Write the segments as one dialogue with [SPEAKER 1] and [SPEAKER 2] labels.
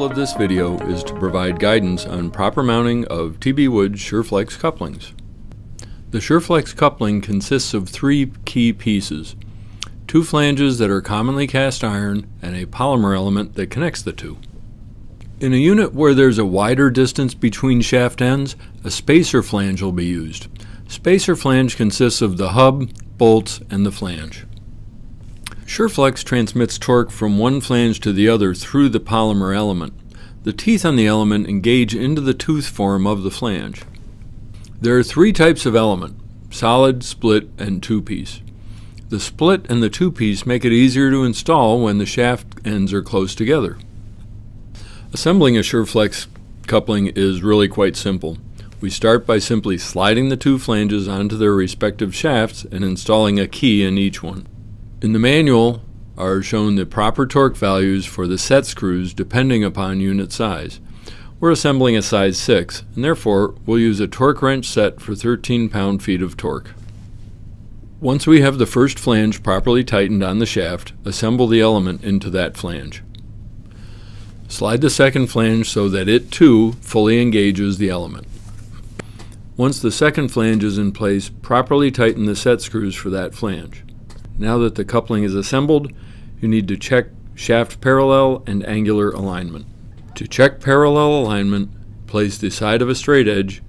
[SPEAKER 1] goal of this video is to provide guidance on proper mounting of TB Wood SureFlex couplings. The SureFlex coupling consists of three key pieces: two flanges that are commonly cast iron and a polymer element that connects the two. In a unit where there's a wider distance between shaft ends, a spacer flange will be used. Spacer flange consists of the hub, bolts, and the flange. SureFlex transmits torque from one flange to the other through the polymer element. The teeth on the element engage into the tooth form of the flange. There are three types of element: solid, split, and two-piece. The split and the two-piece make it easier to install when the shaft ends are close together. Assembling a SureFlex coupling is really quite simple. We start by simply sliding the two flanges onto their respective shafts and installing a key in each one. In the manual are shown the proper torque values for the set screws depending upon unit size. We're assembling a size 6, and therefore we'll use a torque wrench set for 13 pound-feet of torque. Once we have the first flange properly tightened on the shaft, assemble the element into that flange. Slide the second flange so that it too fully engages the element. Once the second flange is in place, properly tighten the set screws for that flange. Now that the coupling is assembled, you need to check shaft parallel and angular alignment. To check parallel alignment, place the side of a straight edge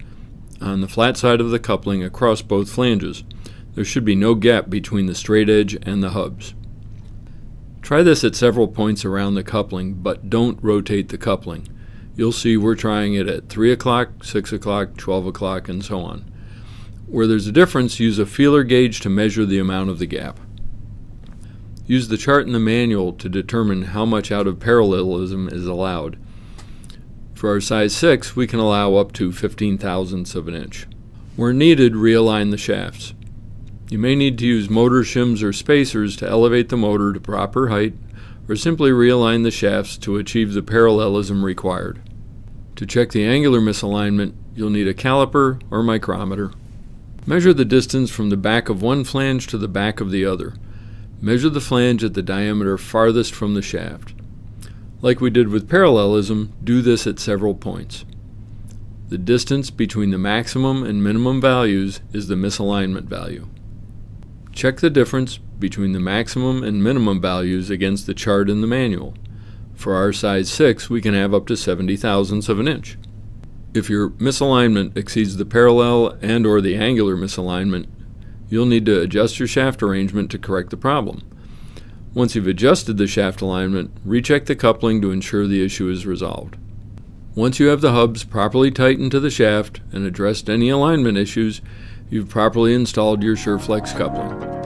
[SPEAKER 1] on the flat side of the coupling across both flanges. There should be no gap between the straight edge and the hubs. Try this at several points around the coupling, but don't rotate the coupling. You'll see we're trying it at 3 o'clock, 6 o'clock, 12 o'clock, and so on. Where there's a difference, use a feeler gauge to measure the amount of the gap. Use the chart in the manual to determine how much out of parallelism is allowed. For our size 6, we can allow up to 15 thousandths of an inch. Where needed, realign the shafts. You may need to use motor shims or spacers to elevate the motor to proper height, or simply realign the shafts to achieve the parallelism required. To check the angular misalignment, you'll need a caliper or micrometer. Measure the distance from the back of one flange to the back of the other. Measure the flange at the diameter farthest from the shaft. Like we did with parallelism, do this at several points. The distance between the maximum and minimum values is the misalignment value. Check the difference between the maximum and minimum values against the chart in the manual. For our size 6, we can have up to 70 thousandths of an inch. If your misalignment exceeds the parallel and or the angular misalignment, you'll need to adjust your shaft arrangement to correct the problem. Once you've adjusted the shaft alignment, recheck the coupling to ensure the issue is resolved. Once you have the hubs properly tightened to the shaft and addressed any alignment issues, you've properly installed your SureFlex coupling.